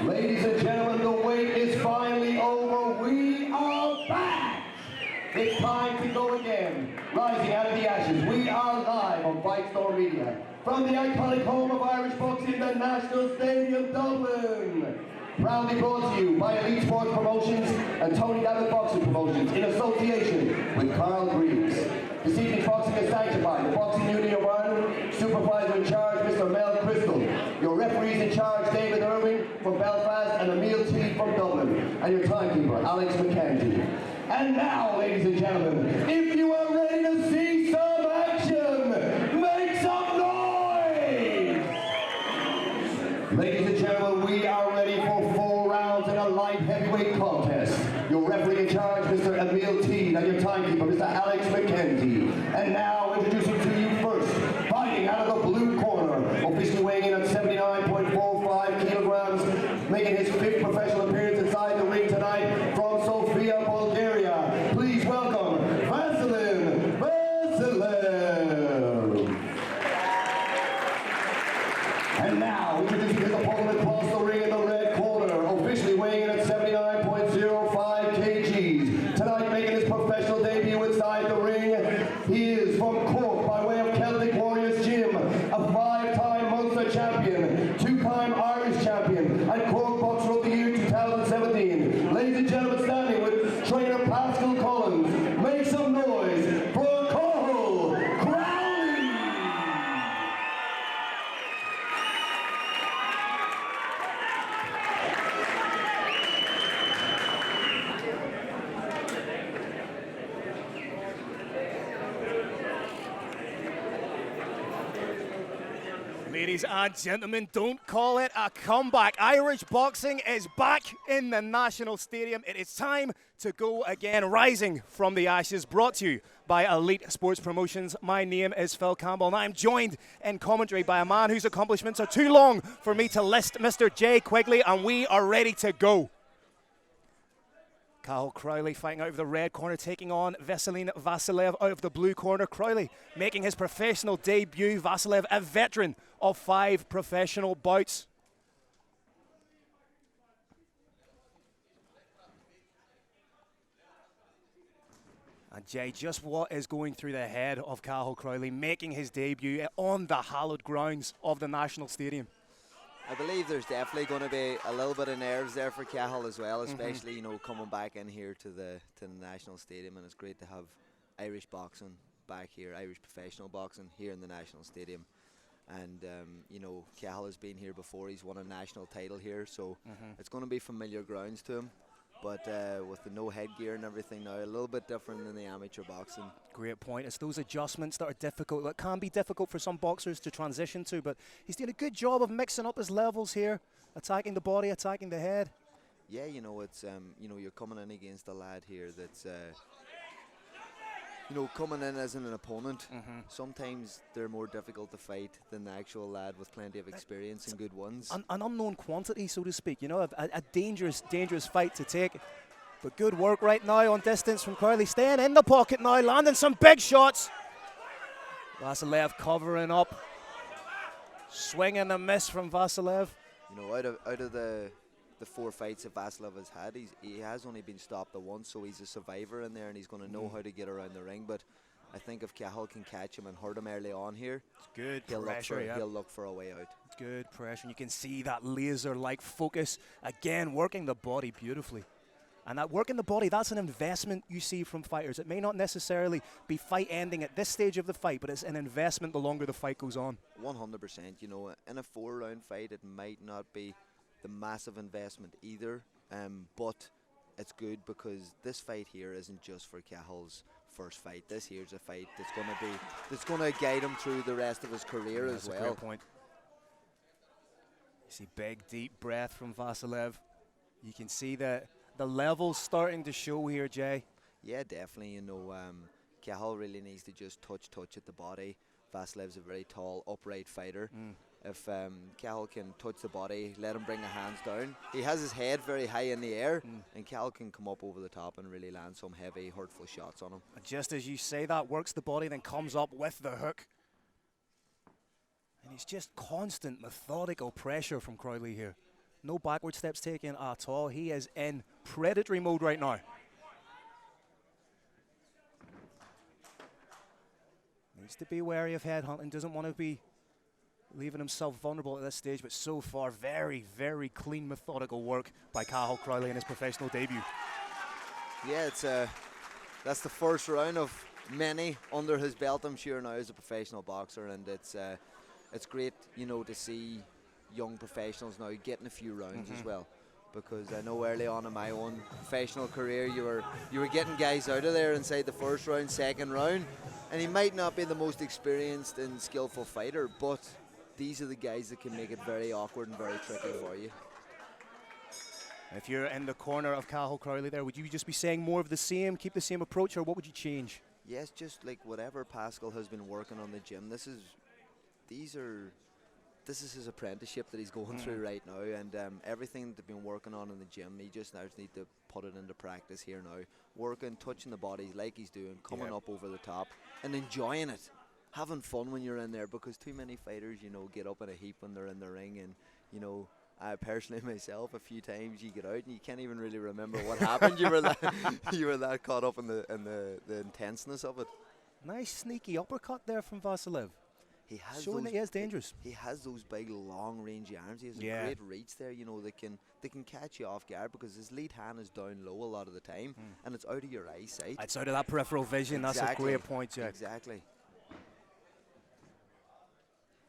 Ladies and gentlemen, the wait is finally over. We are back. It's time to go again. Rising out of the ashes, we are live on Fight Store Media from the iconic home of Irish boxing, the National Stadium, Dublin. Proudly brought to you by Elite Sports Promotions and Tony David Boxing Promotions in association with Carl Greaves. This evening's boxing is sanctioned by the Boxing Union of Ireland, Supervisor in charge, Mr. Mel Crystal. Your referees in charge, David Irving from Belfast and Emil T from Dublin. And your timekeeper, Alex McKenzie. And now, ladies and gentlemen, if you are ready to see some action, make some noise! Ladies and gentlemen, we are ready for 4 rounds in a light heavyweight contest. Your referee in charge, Mr. Emil T, and your timekeeper, Mr. Alex McKenzie. And now, introducing to you first, fighting out of the blue corner, officially weighing in at 79.45 kilograms, making his 5th professional appearance inside the ring tonight from Sofia, Bulgaria. Please welcome Veselin Vasilev. And now, introducing his opponent across the ring in the red corner, officially weighing in at 79.05 kgs. Tonight, making his professional debut inside the ring, he is from Cork by way of Celtic Warriors Gym, a 5-time Munster champion, 2-time Irish champion, and Cork Boxer of the Year 2017. Ladies and gentlemen, standing with trainer Cathal Crowley, make some noise for Cathal Crowley! Ladies and gentlemen, don't call it a comeback. Irish boxing is back in the National Stadium. It is time to go again, rising from the ashes, brought to you by Elite Sports Promotions. My name is Phil Campbell, and I'm joined in commentary by a man whose accomplishments are too long for me to list, Mr. Jay Quigley, and we are ready to go. Cathal Crowley fighting out of the red corner, taking on Veselin Vasilev out of the blue corner. Crowley making his professional debut. Vasilev, a veteran of 5 professional bouts. And Jay, just what is going through the head of Cathal Crowley making his debut on the hallowed grounds of the National Stadium? I believe there's definitely going to be a little bit of nerves there for Cathal as well, especially you know, coming back in here to the National Stadium, and it's great to have Irish boxing back here, Irish professional boxing here in the National Stadium. And you know, Cathal has been here before. He's won a national title here, so it's going to be familiar grounds to him. But with the no headgear and everything now, a little bit different than the amateur boxing. Great point. It's those adjustments that are difficult, that can be difficult for some boxers to transition to, but he's doing a good job of mixing up his levels here, attacking the body, attacking the head. Yeah, you know, it's you know, you're coming in against a lad here that's you know, coming in as an opponent. Sometimes they're more difficult to fight than the actual lad with plenty of experience and good ones. An unknown quantity, so to speak, you know, a dangerous fight to take. But good work right now on distance from Crowley, staying in the pocket now, landing some big shots. Vasilev covering up, swing and a miss from Vasilev. You know, out of the 4 fights that Vasilev has had, he has only been stopped the once, so he's a survivor in there and he's going to know how to get around the ring. But I think if Cathal can catch him and hurt him early on here, it's good pressure, he'll look for a way out. Good pressure, and you can see that laser-like focus, again, working the body beautifully. And that work in the body, that's an investment you see from fighters. It may not necessarily be fight ending at this stage of the fight, but it's an investment the longer the fight goes on. 100%. You know, in a 4-round fight, it might not be the massive investment either, but it's good because this fight here isn't just for Cathal's first fight. This here's a fight that's going to guide him through the rest of his career as well. That's a great point. You see big, deep breath from Vasilev. You can see the levels starting to show here, Jay. Yeah, definitely. You know, Cathal really needs to just touch at the body. Vasilev's a very tall, upright fighter. If Cathal can touch the body, let him bring the hands down. He has his head very high in the air, and Cathal can come up over the top and really land some heavy, hurtful shots on him. And just as you say that, works the body, then comes up with the hook. And it's just constant, methodical pressure from Crowley here. No backward steps taken at all. He is in predatory mode right now. Needs to be wary of headhunting. Doesn't want to be leaving himself vulnerable at this stage, but so far, very, very clean, methodical work by Cathal Crowley in his professional debut. Yeah, that's the first round of many under his belt, I'm sure, now as a professional boxer, and it's great, you know, to see young professionals now getting a few rounds as well, because I know early on in my own professional career you were getting guys out of there inside the first round, second round, and he might not be the most experienced and skillful fighter, but these are the guys that can make it very awkward and very tricky for you. If you're in the corner of Cathal Crowley there, would you just be saying more of the same, keep the same approach, or what would you change? Yes, just like whatever Pascal has been working on the gym, this is his apprenticeship that he's going through right now, and everything they've been working on in the gym, he just now need to put it into practice here now. Working, touching the bodies like he's doing, coming up over the top, and enjoying it. Having fun when you're in there, because too many fighters, you know, get up in a heap when they're in the ring, and, you know, I personally myself, a few times you get out and you can't even really remember what happened. You were that caught up in the intenseness of it. Nice sneaky uppercut there from Vasilev. He has showing that he is dangerous. He has those big long range arms. He has a great reach there, you know, they can catch you off guard, because his lead hand is down low a lot of the time, and it's out of your eyesight. It's out of that peripheral vision. Exactly. That's a great point, Jack. Exactly.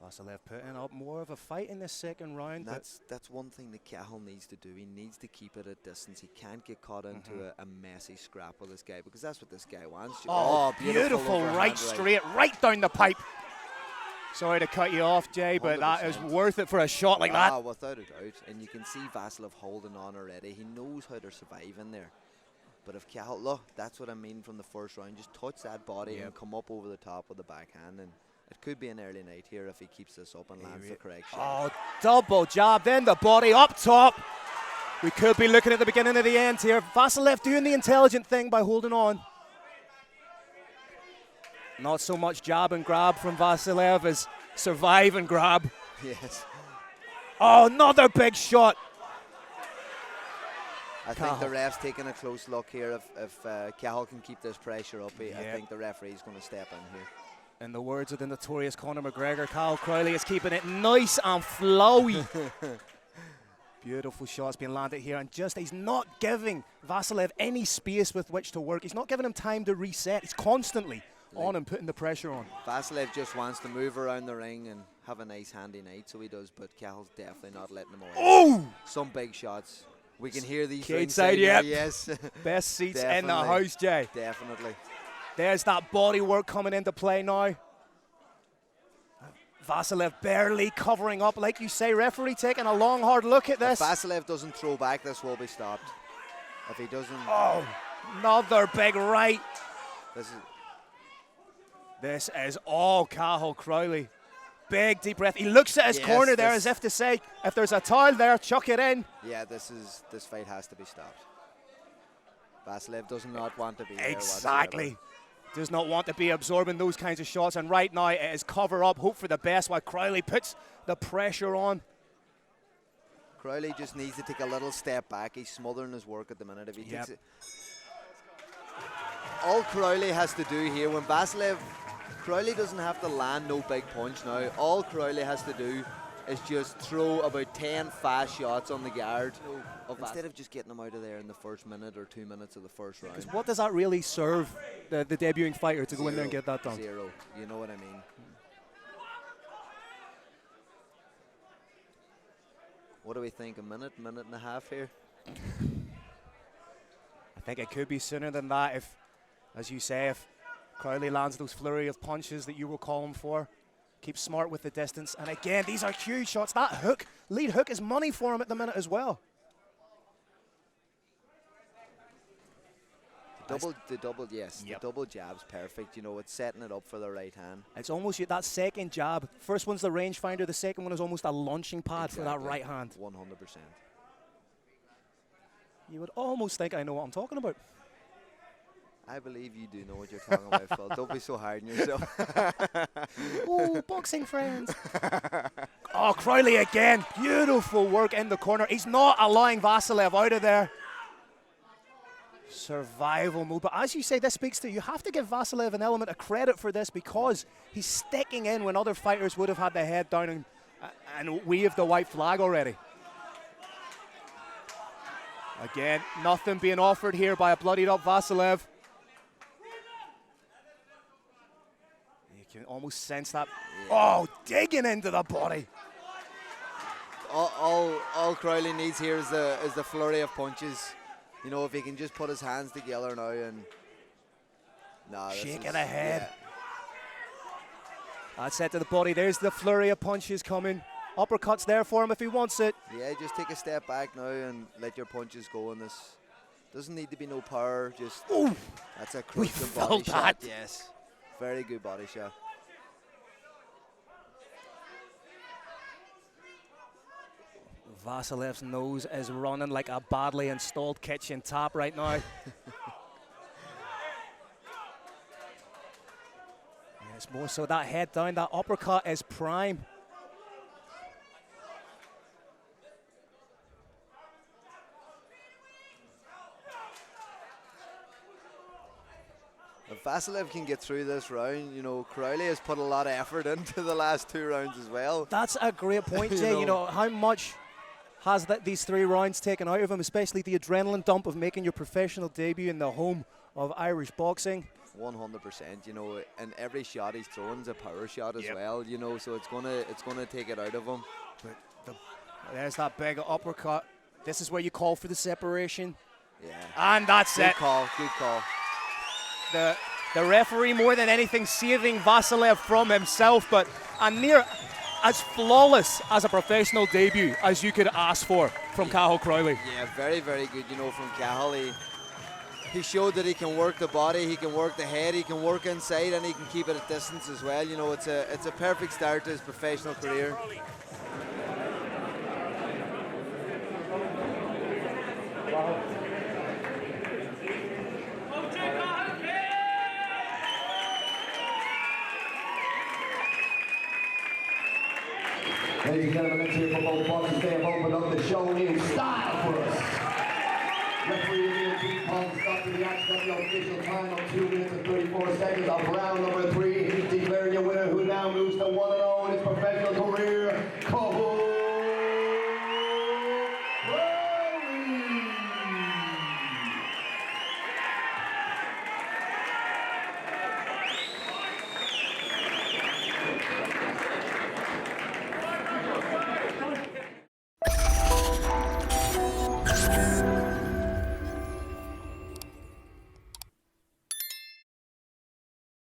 Vasilev putting up more of a fight in this second round. That's one thing that Cathal needs to do. He needs to keep it at distance. He can't get caught into a messy scrap with this guy, because that's what this guy wants. Oh, beautiful right straight, right down the pipe. Sorry to cut you off, Jay, but 100%. That is worth it for a shot like that. Without a doubt. And you can see Vasilev holding on already. He knows how to survive in there. But if Cathal, look, that's what I mean from the first round. Just touch that body and come up over the top with the backhand. And it could be an early night here if he keeps this up and lands the correct shot. Oh, double jab, then the body up top. We could be looking at the beginning of the end here. Vasilev doing the intelligent thing by holding on. Not so much jab and grab from Vasilev as survive and grab. Yes. Oh, another big shot. I think the ref's taking a close look here. If Cathal can keep this pressure up, I think the referee's going to step in here. In the words of the notorious Conor McGregor, Cathal Crowley is keeping it nice and flowy. Beautiful shots being landed here, and just he's not giving Vasilev any space with which to work. He's not giving him time to reset. He's constantly on and putting the pressure on. Vasilev just wants to move around the ring and have a nice handy night, so he does, but Cathal's definitely not letting him away. Oh! Some big shots. We can hear these Cage-side, yep. Yes. Best seats in the house, Jay. Definitely. There's that body work coming into play now. Vasilev barely covering up. Like you say, referee taking a long, hard look at this. If Vasilev doesn't throw back, this will be stopped. If he doesn't... Oh, another big right. This is all Cathal Crowley. Big deep breath. He looks at his corner there as if to say, if there's a towel there, chuck it in. Yeah, this fight has to be stopped. Vasilev does not want to be exactly. Does not want to be absorbing those kinds of shots, and right now it is cover up, hope for the best while Crowley puts the pressure on. Crowley just needs to take a little step back. He's smothering his work at the minute. If he takes it, all Crowley has to do here, when Crowley doesn't have to land no big punch now. All Crowley has to do is just throw about 10 fast shots on the guard instead of just getting him out of there in the first minute or 2 minutes of the first round. Because what does that really serve the debuting fighter to go in there and get that done? Zero. You know what I mean? What do we think? A minute and a half here? I think it could be sooner than that if, as you say, if Crowley lands those flurry of punches that you will call him for. Keep smart with the distance. And again, these are huge shots. That hook, lead hook, is money for him at the minute as well. The double jab's perfect. You know, it's setting it up for the right hand. It's almost that second jab. First one's the rangefinder. The second one is almost a launching pad for that right hand. 100%. You would almost think I know what I'm talking about. I believe you do know what you're talking about, Phil. Don't be so hard on yourself. Oh, boxing friends. Oh, Oh, Crowley again. Beautiful work in the corner. He's not allowing Vasilev out of there. Survival move. But as you say, this speaks to, you have to give Vasilev an element of credit for this, because he's sticking in when other fighters would have had their head down and waved the white flag already. Again, nothing being offered here by a bloodied up Vasilev. You can almost sense that. Oh, digging into the body. All Crowley needs here is the flurry of punches. You know, if he can just put his hands together now and shaking ahead. That's it to the body. There's the flurry of punches coming. Uppercuts there for him if he wants it. Yeah, just take a step back now and let your punches go in this. Doesn't need to be no power, just ooh, that's a crushing body shot. That. Yes. Very good body shot. Vasilev's nose is running like a badly installed kitchen tap right now. It's more so that head down, that uppercut is prime. If Vasilev can get through this round, you know, Crowley has put a lot of effort into the last 2 rounds as well. That's a great point, Jay. You know, how much has these 3 rounds taken out of him, especially the adrenaline dump of making your professional debut in the home of Irish boxing? 100%, you know, and every shot he's throwing is a power shot as well, you know, so it's gonna take it out of him. But there's that big uppercut. This is where you call for the separation. Yeah. And that's good it. Good call. The referee more than anything saving Vasilev from himself, but a near as flawless as a professional debut as you could ask for from Cathal Crowley. Yeah, very, very good, you know, from Cathal. He showed that he can work the body, he can work the head, he can work inside, and he can keep it at distance as well. You know, it's a perfect start to his professional career. Ladies and gentlemen, let's hear from both boxers. They have opened up the show in style for us. Referee Ian Pete Paul stopped the action at the official time of 2 minutes and 34 seconds of round number 3, declaring the winner, who now moves to 1-0 in his professional career,